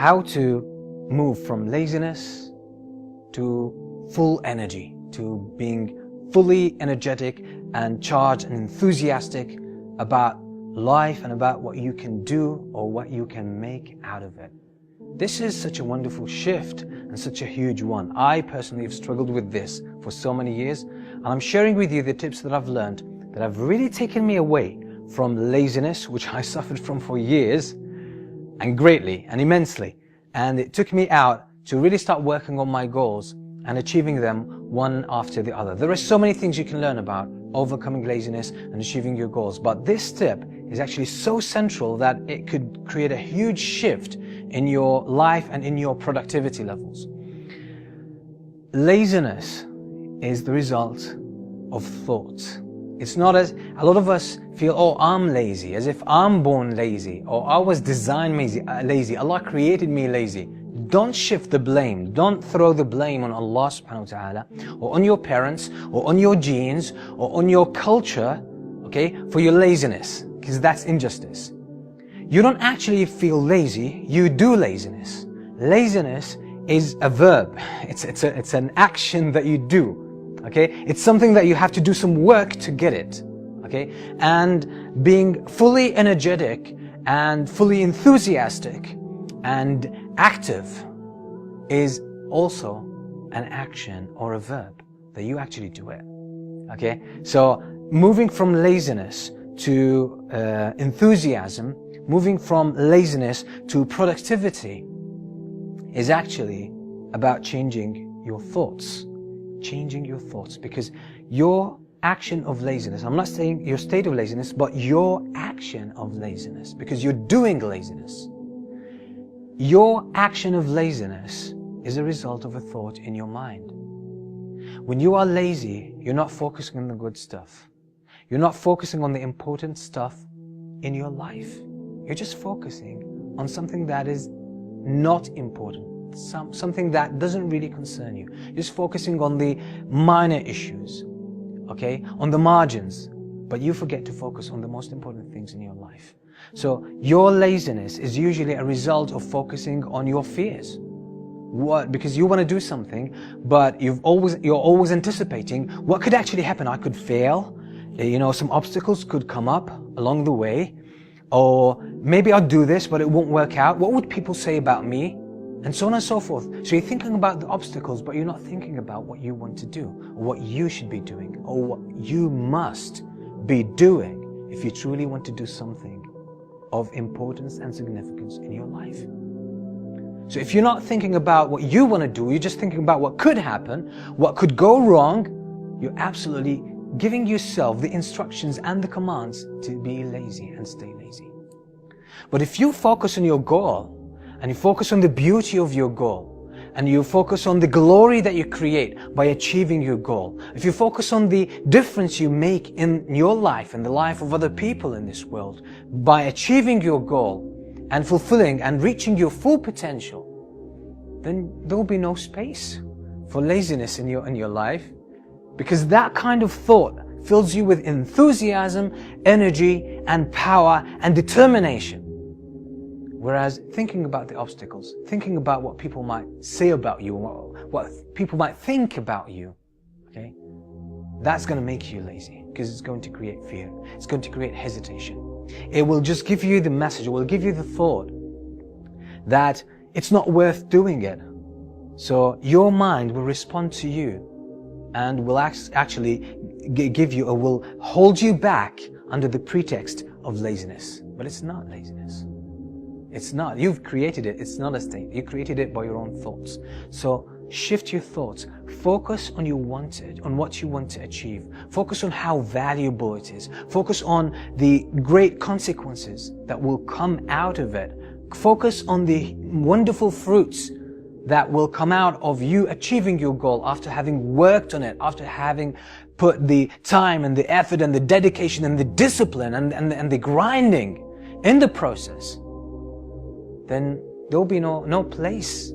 how to move from laziness to full energy, to being fully energetic and charged and enthusiastic about life and about what you can do or what you can make out of it. This is such a wonderful shift and such a huge one. I personally have struggled with this for so many years, and I'm sharing with you the tips that I've learned that have really taken me away from laziness, which I suffered from for years, and greatly and immensely. And it took me out to really start working on my goals and achieving them one after the other. There are so many things you can learn about overcoming laziness and achieving your goals, but this tip is actually so central that it could create a huge shift in your life and in your productivity levels. Laziness is the result of thoughts. It's not as a lot of us feel, oh, I'm lazy, as if I'm born lazy, or I was designed lazy, Allah created me lazy. Don't shift the blame. Don't throw the blame on Allah subhanahu wa ta'ala, or on your parents, or on your genes, or on your culture, okay, for your laziness, because that's injustice. You don't actually feel lazy, you do laziness. Laziness is a verb. It's an action that you do. Okay, it's something that you have to do some work to get it. Okay, and being fully energetic and fully enthusiastic and active is also an action or a verb that you actually do it. Okay, so moving from laziness to enthusiasm, moving from laziness to productivity is actually about changing your thoughts. Changing your thoughts, because your action of laziness, I'm not saying your state of laziness, but your action of laziness, because you're doing laziness. Your action of laziness is a result of a thought in your mind. When you are lazy, you're not focusing on the good stuff. You're not focusing on the important stuff in your life. You're just focusing on something that is not important. Something that doesn't really concern you. Just focusing on the minor issues, okay, on the margins, but you forget to focus on the most important things in your life. So your laziness is usually a result of focusing on your fears. What? Because you want to do something, but you're always anticipating what could actually happen. I could fail, some obstacles could come up along the way, or maybe I'll do this, but it won't work out. What would people say about me? And so on and so forth. So you're thinking about the obstacles, but you're not thinking about what you want to do, or what you should be doing, or what you must be doing if you truly want to do something of importance and significance in your life. So if you're not thinking about what you want to do, you're just thinking about what could happen, what could go wrong, you're absolutely giving yourself the instructions and the commands to be lazy and stay lazy. But if you focus on your goal, and you focus on the beauty of your goal, and you focus on the glory that you create by achieving your goal, if you focus on the difference you make in your life and the life of other people in this world by achieving your goal and fulfilling and reaching your full potential, then there will be no space for laziness in your life, because that kind of thought fills you with enthusiasm, energy, and power and determination. Whereas thinking about the obstacles, thinking about what people might say about you, what people might think about you, okay, that's going to make you lazy, because it's going to create fear. It's going to create hesitation. It will just give you the message, it will give you the thought that it's not worth doing it. So your mind will respond to you and will actually give you, or will hold you back under the pretext of laziness. But it's not laziness. It's not. You've created it. It's not a state. You created it by your own thoughts. So shift your thoughts. Focus on what you want to achieve. Focus on how valuable it is. Focus on the great consequences that will come out of it. Focus on the wonderful fruits that will come out of you achieving your goal after having worked on it, after having put the time and the effort and the dedication and the discipline and the grinding in the process. Then there will be no place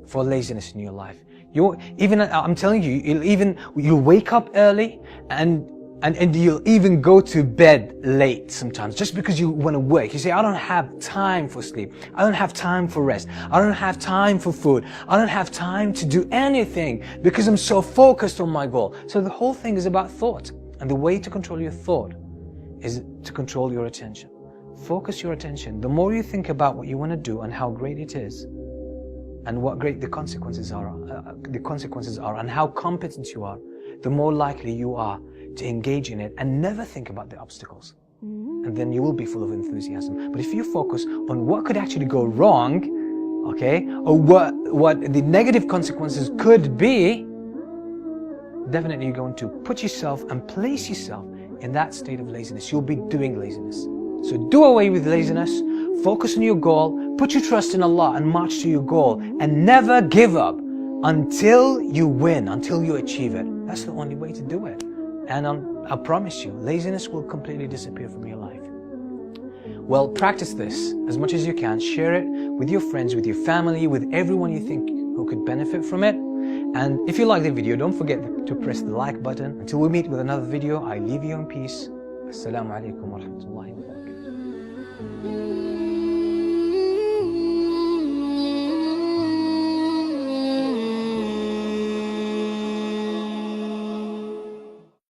for laziness in your life. I'm telling you, you'll wake up early and And you'll even go to bed late sometimes just because you want to work. You say, I don't have time for sleep. I don't have time for rest. I don't have time for food. I don't have time to do anything because I'm so focused on my goal. So the whole thing is about thought. And the way to control your thought is to control your attention. Focus your attention. The more you think about what you want to do and how great it is, and what great the consequences are, and how competent you are, the more likely you are to engage in it and never think about the obstacles. And then you will be full of enthusiasm. But if you focus on what could actually go wrong, okay, or what the negative consequences could be, definitely you're going to put yourself and place yourself in that state of laziness. You'll be doing laziness. So do away with laziness, focus on your goal, put your trust in Allah and march to your goal, and never give up until you win, until you achieve it. That's the only way to do it. And I promise you, laziness will completely disappear from your life. Well, practice this as much as you can. Share it with your friends, with your family, with everyone you think who could benefit from it. And if you like the video, don't forget to press the like button. Until we meet with another video, I leave you in peace. Assalamu alaikum wa rahmatullahi wa barakatuh.